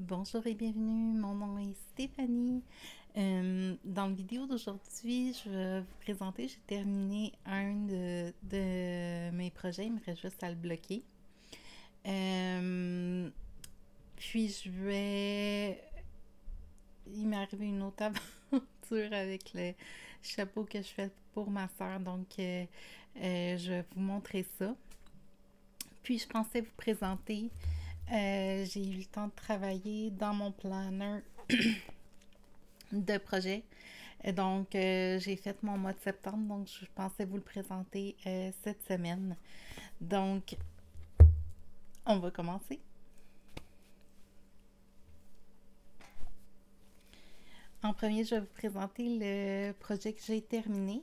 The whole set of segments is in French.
Bonjour et bienvenue, mon nom est Stéphanie. Dans la vidéo d'aujourd'hui, je vais vous présenter, j'ai terminé un de mes projets, il me reste juste à le bloquer. Puis il m'est arrivé une autre aventure avec le chapeau que je fais pour ma soeur, donc je vais vous montrer ça. Puis je pensais vous présenter, j'ai eu le temps de travailler dans mon planner de projet. Donc, j'ai fait mon mois de septembre, donc je pensais vous le présenter cette semaine. Donc, on va commencer. En premier, je vais vous présenter le projet que j'ai terminé.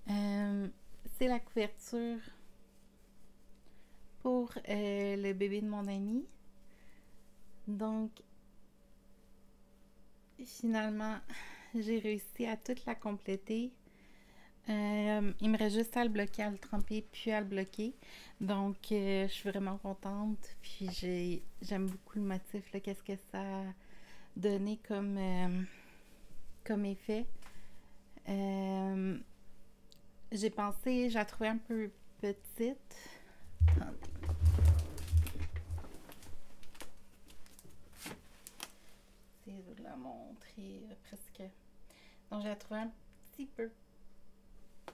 C'est la couverture pour le bébé de mon ami. Donc, finalement, j'ai réussi à toute la compléter. Il me reste juste à le bloquer, à le tremper, puis à le bloquer. Donc, je suis vraiment contente. Puis, j'aime beaucoup le motif, là, qu'est-ce que ça a donné comme effet. Euh, j'ai pensé, je la trouvais un peu petite. Attendez. J'essaie de la montrer presque. Donc, je la trouvais un petit peu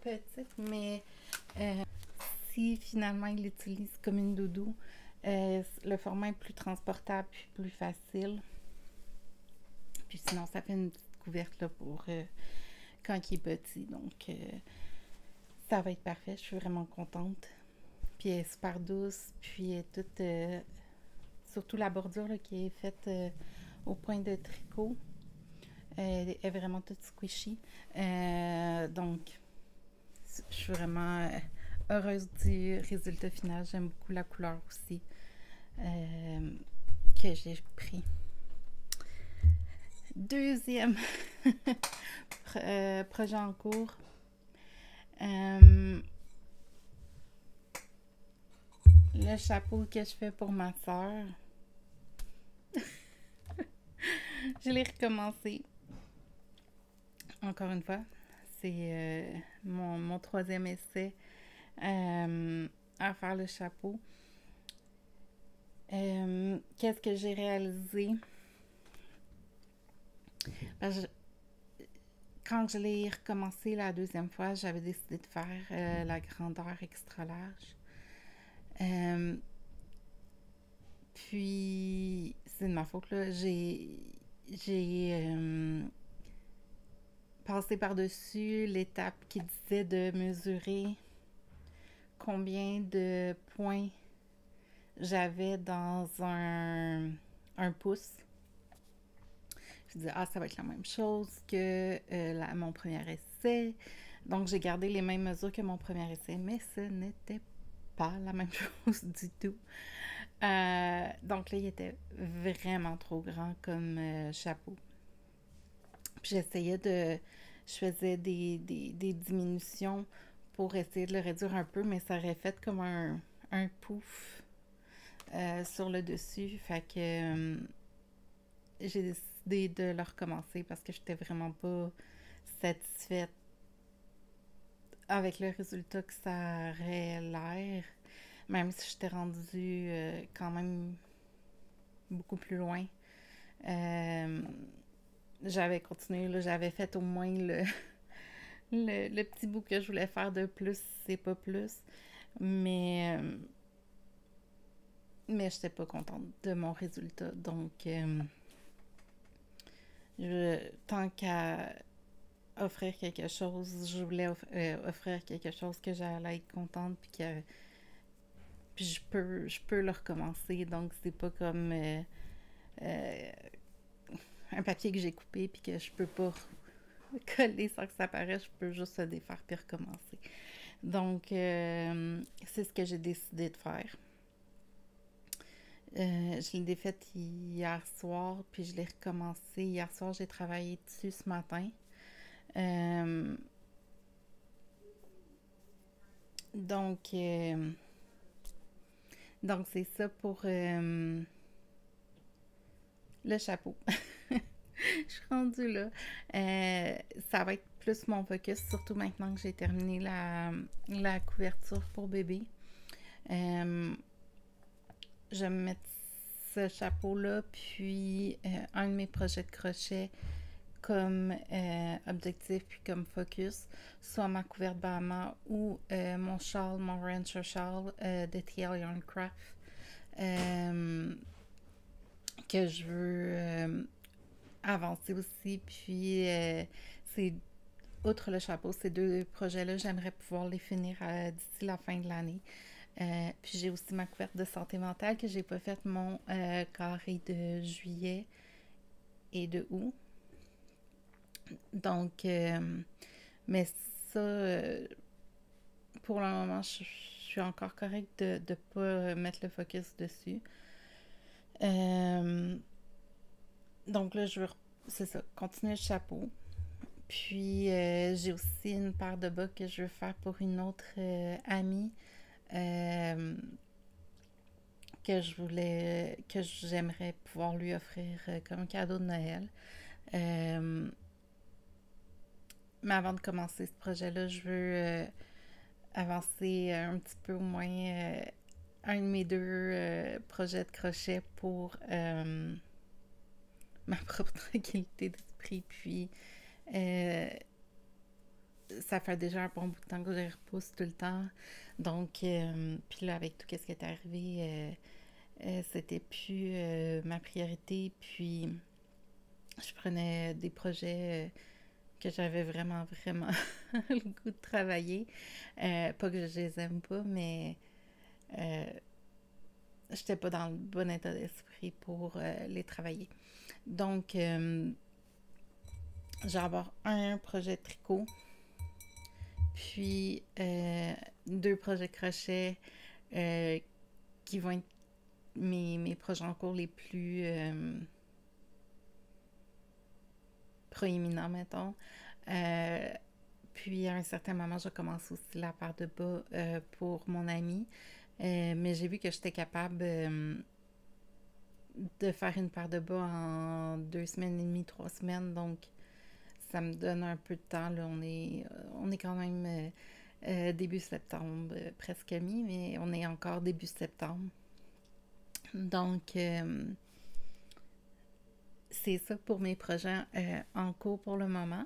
petite, mais si finalement il l'utilise comme une doudou, le format est plus transportable puis plus facile. Puis sinon, ça fait une petite couverte là, pour quand il est petit. Donc, ça va être parfait. Je suis vraiment contente. Puis elle est super douce. Puis elle est toute... surtout la bordure là, qui est faite au point de tricot. Elle est vraiment toute squishy. Donc, je suis vraiment heureuse du résultat final. J'aime beaucoup la couleur aussi que j'ai pris. Deuxième projet en cours. Le chapeau que je fais pour ma soeur. Je l'ai recommencé. Encore une fois. C'est mon troisième essai à faire le chapeau. Qu'est-ce que j'ai réalisé? Quand je l'ai recommencé la deuxième fois, j'avais décidé de faire la grandeur extra large. Puis, c'est de ma faute, là. J'ai passé par-dessus l'étape qui disait de mesurer combien de points j'avais dans un pouce. Je disais, ça va être la même chose que mon premier essai. Donc, j'ai gardé les mêmes mesures que mon premier essai, mais ce n'était pas la même chose du tout. Donc là, il était vraiment trop grand comme chapeau. Puis j'essayais de... Je faisais des diminutions pour essayer de le réduire un peu, mais ça aurait fait comme un pouf sur le dessus. Fait que j'ai décidé de le recommencer parce que j'étais vraiment pas satisfaite avec le résultat que ça aurait l'air. Même si j'étais rendue quand même beaucoup plus loin. J'avais continué, là, j'avais fait au moins le petit bout que je voulais faire de plus, c'est pas plus. Mais je n'étais pas contente de mon résultat. Donc, tant qu'à offrir quelque chose, je voulais offrir quelque chose que j'allais être contente puis je peux le recommencer. Donc, c'est pas comme euh, un papier que j'ai coupé puis que je peux pas coller sans que ça paraisse. Je peux juste le défaire puis recommencer. Donc, c'est ce que j'ai décidé de faire. Je l'ai défaite hier soir, puis je l'ai recommencé. Hier soir, j'ai travaillé dessus ce matin. Donc, c'est ça pour le chapeau. Je suis rendue là. Ça va être plus mon focus, surtout maintenant que j'ai terminé la couverture pour bébé. Je vais me mettre ce chapeau-là, puis un de mes projets de crochet comme objectif, puis comme focus, soit ma couverte Bahama ou mon châle, mon rancher châle de TL Yarncraft, que je veux avancer aussi. Puis, c'est outre le chapeau, ces deux projets-là, j'aimerais pouvoir les finir d'ici la fin de l'année. Puis j'ai aussi ma couverte de santé mentale que j'ai pas fait mon carré de juillet et de août. Donc, mais ça, pour le moment, je suis encore correcte de ne pas mettre le focus dessus. Donc là, je veux, c'est ça, continuer le chapeau. Puis, j'ai aussi une paire de bas que je veux faire pour une autre amie que j'aimerais pouvoir lui offrir comme cadeau de Noël. Mais avant de commencer ce projet-là, je veux avancer un petit peu au moins un de mes deux projets de crochet pour ma propre tranquillité d'esprit. Puis, ça fait déjà un bon bout de temps que je repousse tout le temps. Donc, puis là, avec tout ce qui est arrivé, c'était plus ma priorité. Puis, je prenais des projets que j'avais vraiment, vraiment le goût de travailler. Pas que je les aime pas, mais j'étais pas dans le bon état d'esprit pour les travailler. Donc, je vais avoir un projet de tricot, puis deux projets de crochet qui vont être mes projets en cours les plus proéminents, mettons. Puis à un certain moment, je commence aussi la paire de bas pour mon ami. Mais j'ai vu que j'étais capable de faire une paire de bas en 2 semaines et demie, 3 semaines. Donc, ça me donne un peu de temps. Là, on est quand même début septembre, presque mi, mais on est encore début septembre. Donc, c'est ça pour mes projets en cours pour le moment.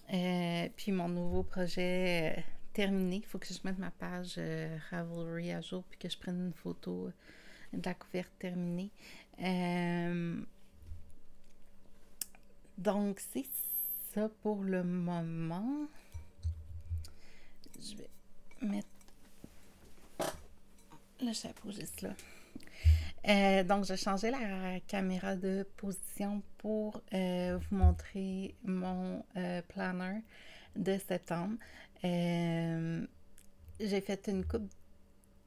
Puis mon nouveau projet terminé, il faut que je mette ma page Ravelry à jour puis que je prenne une photo de la couverte terminée. Donc c'est ça pour le moment. Je vais mettre le chapeau juste là. Donc, j'ai changé la caméra de position pour vous montrer mon planner de septembre. J'ai fait une coupe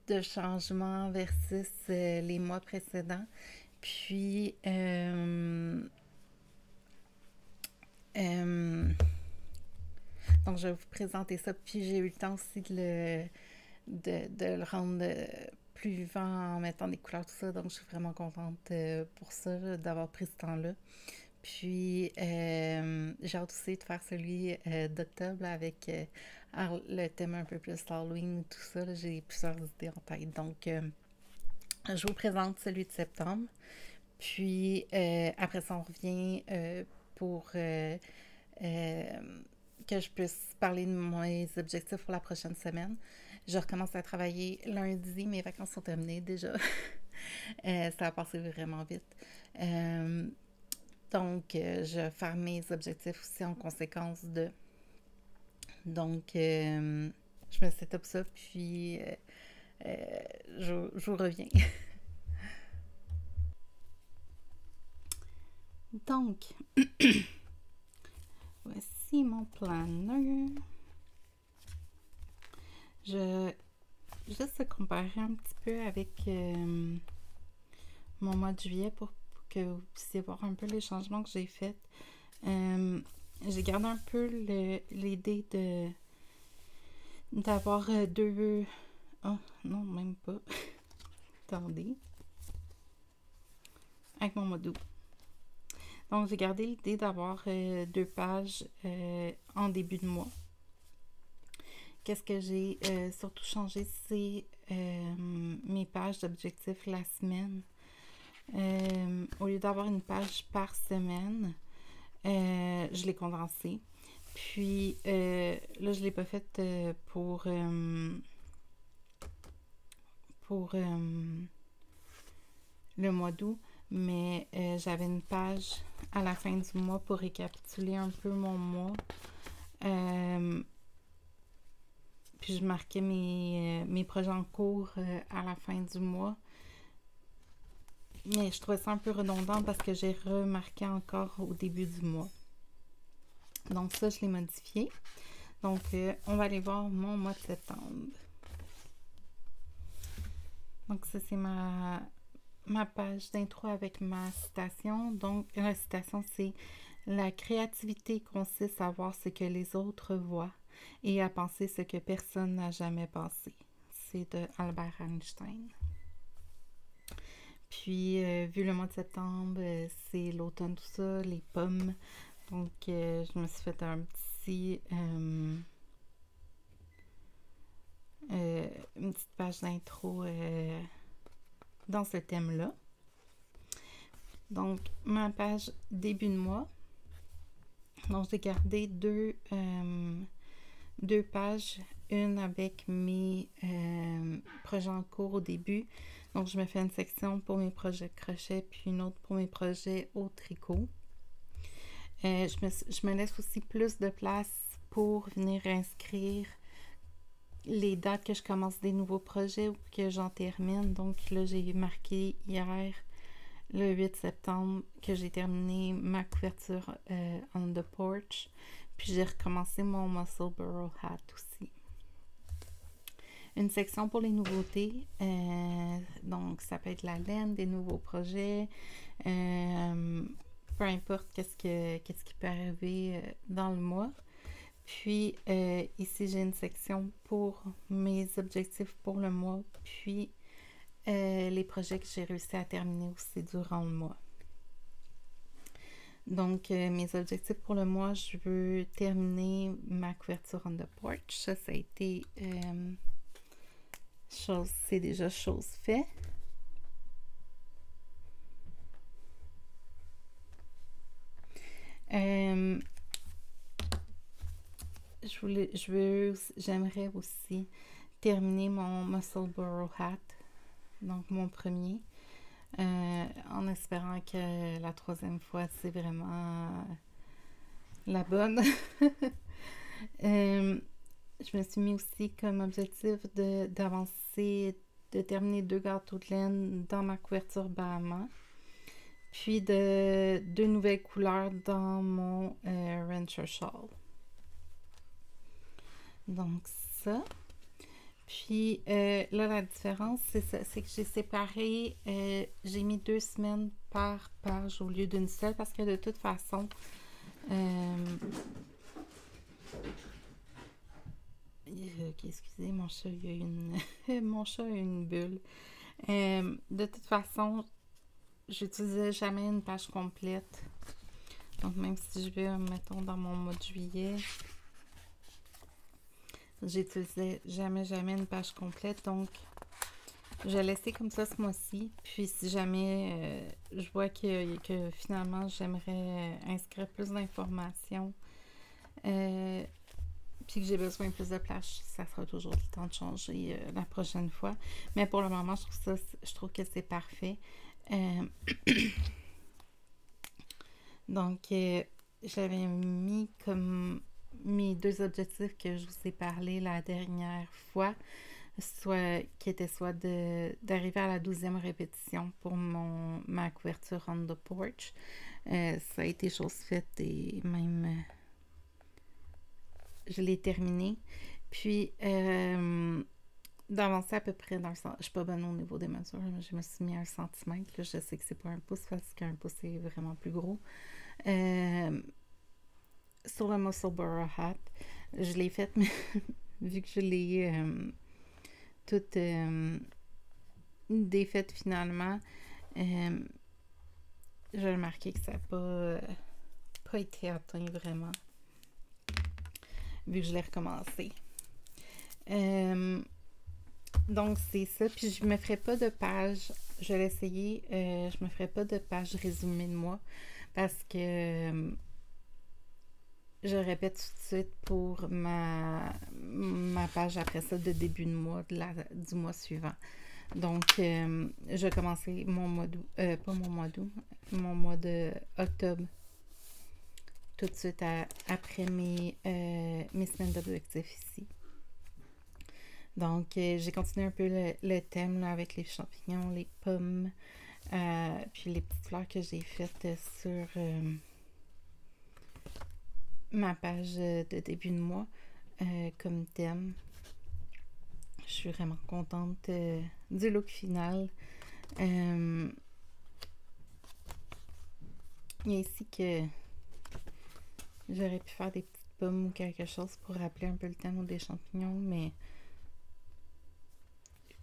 de changements versus les mois précédents. Puis, donc, je vais vous présenter ça. Puis, j'ai eu le temps aussi de le rendre plus vivant en mettant des couleurs, tout ça. Donc, je suis vraiment contente pour ça, d'avoir pris ce temps-là. Puis, j'ai hâte aussi de faire celui d'octobre avec le thème un peu plus Halloween, tout ça. Là, j'ai plusieurs idées en tête. Donc, je vous présente celui de septembre. Puis, après ça, on revient pour que je puisse parler de mes objectifs pour la prochaine semaine. Je recommence à travailler lundi. Mes vacances sont terminées déjà. Ça a passé vraiment vite. Donc, je vais faire mes objectifs aussi en conséquence de. Donc, je me set up ça, puis je vous reviens. Donc, voici mon planner. Je juste comparer un petit peu avec mon mois de juillet pour que vous puissiez voir un peu les changements que j'ai faits. J'ai gardé un peu l'idée d'avoir deux... Oh, non, même pas. Attendez. Avec mon mois d'août. Donc, j'ai gardé l'idée d'avoir 2 pages en début de mois. Qu'est-ce que j'ai surtout changé, c'est mes pages d'objectifs la semaine. Au lieu d'avoir une page par semaine, je l'ai condensée. Puis là, je ne l'ai pas faite pour le mois d'août, mais j'avais une page à la fin du mois pour récapituler un peu mon mois. Puis je marquais mes projets en cours à la fin du mois. Mais je trouvais ça un peu redondant parce que j'ai remarqué encore au début du mois. Donc ça, je l'ai modifié. Donc, on va aller voir mon mois de septembre. Donc ça, c'est ma page d'intro avec ma citation. Donc, la citation, c'est « La créativité consiste à voir ce que les autres voient et à penser ce que personne n'a jamais pensé. » C'est de Albert Einstein. Puis, vu le mois de septembre, c'est l'automne, tout ça, les pommes. Donc, je me suis fait un petit... une petite page d'intro dans ce thème-là. Donc, ma page début de mois. Donc, j'ai gardé deux pages. Une avec mes projets en cours au début. Donc, je me fais une section pour mes projets de crochet, puis une autre pour mes projets au tricot. Je me laisse aussi plus de place pour venir inscrire les dates que je commence des nouveaux projets ou que j'en termine. Donc là, j'ai marqué hier, le 8 septembre, que j'ai terminé ma couverture on the porch. Puis j'ai recommencé mon Musselburgh hat aussi. Une section pour les nouveautés. Donc, ça peut être la laine, des nouveaux projets. Peu importe qu'est-ce qui peut arriver dans le mois. Puis, ici, j'ai une section pour mes objectifs pour le mois. Puis, les projets que j'ai réussi à terminer aussi durant le mois. Donc, mes objectifs pour le mois, je veux terminer ma couverture on the porch. Ça a été... c'est déjà chose faite. J'aimerais aussi terminer mon Musselburgh hat, donc mon premier, en espérant que la troisième fois, c'est vraiment la bonne. Je me suis mis aussi comme objectif d'avancer, de terminer 2 gâteaux de laine dans ma couverture Bahama. Puis de 2 nouvelles couleurs dans mon Rancher Shawl. Donc ça. Puis là, la différence, c'est que j'ai séparé, j'ai mis 2 semaines par page au lieu d'une seule parce que de toute façon, excusez, mon chat, il y a mon chat a une bulle. De toute façon, j'utilisais jamais une page complète. Donc, même si je vais, mettons, dans mon mois de juillet, j'utilisais jamais une page complète. Donc, je laissais comme ça ce mois-ci. Puis, si jamais je vois que finalement, j'aimerais inscrire plus d'informations, puis que j'ai besoin de plus de place, ça sera toujours le temps de changer la prochaine fois. Mais pour le moment, je trouve que c'est parfait. Donc, j'avais mis comme mes 2 objectifs que je vous ai parlé la dernière fois, qui était soit d'arriver à la 12e répétition pour ma couverture on the porch. Ça a été chose faite et même je l'ai terminé. Puis, d'avancer à peu près dans le sens. Je suis pas bonne au niveau des mesures. Je me suis mis à 1 centimètre. Là, je sais que c'est pas un pouce parce qu'un pouce est vraiment plus gros. Sur le Musselburgh hat, je l'ai faite, mais vu que je l'ai toute défaite finalement, j'ai remarqué que ça n'a pas été atteint vraiment, vu que je l'ai recommencé. Donc, c'est ça. Puis, je me ferai pas de page. Je vais l'essayer. Je me ferai pas de page résumée de moi parce que je répète tout de suite pour ma page après ça de début de mois, du mois suivant. Donc, je vais commencer mon mois d'août, pas mon mois d'août, mon mois de octobre, tout de suite après mes semaines d'objectifs ici. Donc, j'ai continué un peu le thème là, avec les champignons, les pommes, puis les petites fleurs que j'ai faites sur ma page de début de mois comme thème. Je suis vraiment contente du look final. Il y a ici que j'aurais pu faire des petites pommes ou quelque chose pour rappeler un peu le thème des champignons, mais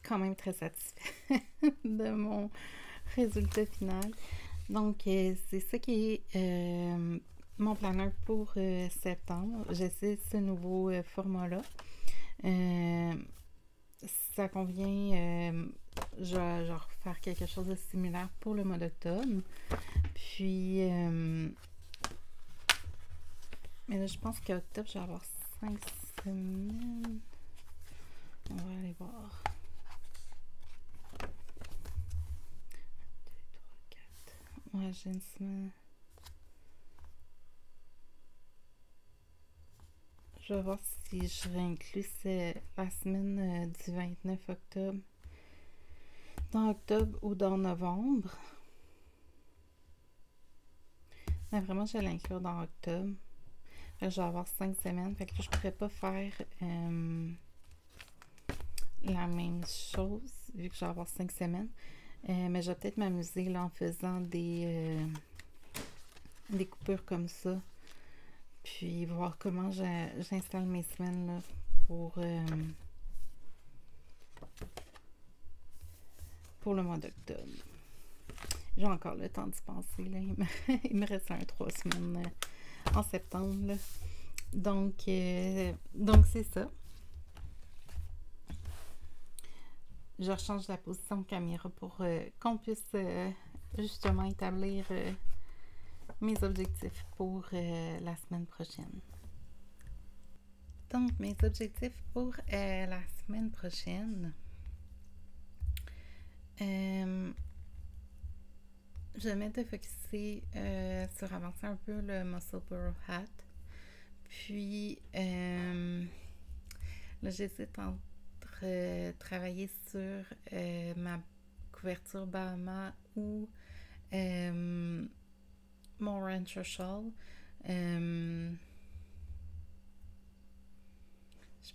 quand même très satisfait de mon résultat final. Donc, c'est ça qui est mon planeur pour septembre. J'essaie ce nouveau format-là. Ça convient, je vais refaire quelque chose de similaire pour le mois d'octobre. Puis, mais là, je pense qu'octobre, je vais avoir 5 semaines. On va aller voir. 1, 2, 3, 4. Ouais, j'ai une semaine. Je vais voir si je réinclus la semaine du 29 octobre dans octobre ou dans novembre. Mais vraiment, je vais l'inclure dans octobre. Là, je vais avoir 5 semaines. Fait que là, je pourrais pas faire la même chose vu que je vais avoir 5 semaines. Mais je vais peut-être m'amuser là en faisant des coupures comme ça. Puis voir comment j'installe mes semaines là, pour le mois d'octobre. J'ai encore le temps d'y penser. Là. Il me reste 3 semaines en septembre. Là. Donc c'est ça. Je rechange la position de caméra pour qu'on puisse justement établir mes objectifs pour la semaine prochaine. Donc, mes objectifs pour la semaine prochaine. Je vais mettre de focuser sur avancer un peu le Muscle Burrow Hat. Puis, là, j'essaie de travailler sur ma couverture Bahama ou mon Rancher Shawl. Je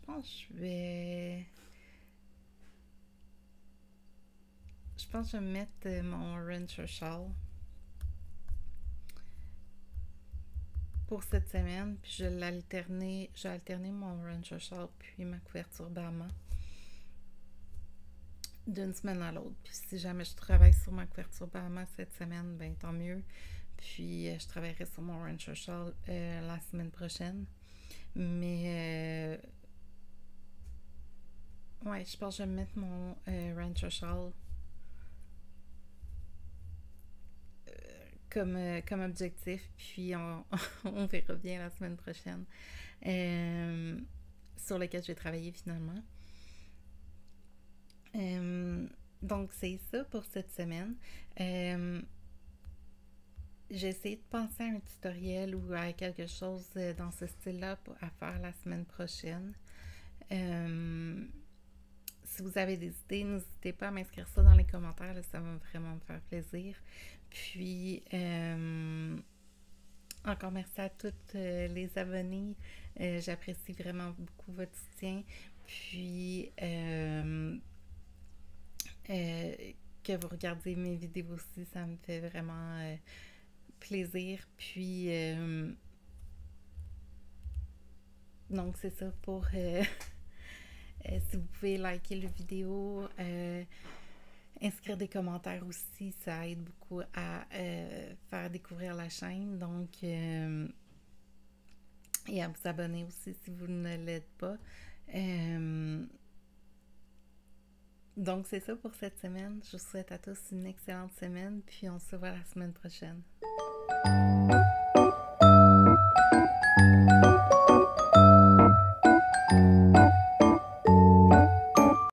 pense que je vais mettre mon Rancher Shawl pour cette semaine, puis je vais alterner mon Rancher Shawl puis ma couverture Bahama d'une semaine à l'autre. Puis si jamais je travaille sur ma couverture Bahama cette semaine, ben tant mieux. Puis je travaillerai sur mon Rancher Shawl la semaine prochaine. Mais ouais, je pense que je vais mettre mon Rancher Shawl comme objectif, puis on verra bien la semaine prochaine sur lequel je vais travailler finalement. Donc c'est ça pour cette semaine. J'ai essayé de penser à un tutoriel ou à quelque chose dans ce style-là à faire la semaine prochaine. Si vous avez des idées, n'hésitez pas à m'inscrire ça dans les commentaires, là, ça va vraiment me faire plaisir. Puis, encore merci à toutes les abonnés. J'apprécie vraiment beaucoup votre soutien. Puis, que vous regardiez mes vidéos aussi, ça me fait vraiment plaisir. Puis, donc c'est ça pour... si vous pouvez liker la vidéo, inscrire des commentaires aussi, ça aide beaucoup à faire découvrir la chaîne. Donc, et à vous abonner aussi si vous ne l'êtes pas. Donc, c'est ça pour cette semaine. Je vous souhaite à tous une excellente semaine, puis on se voit la semaine prochaine.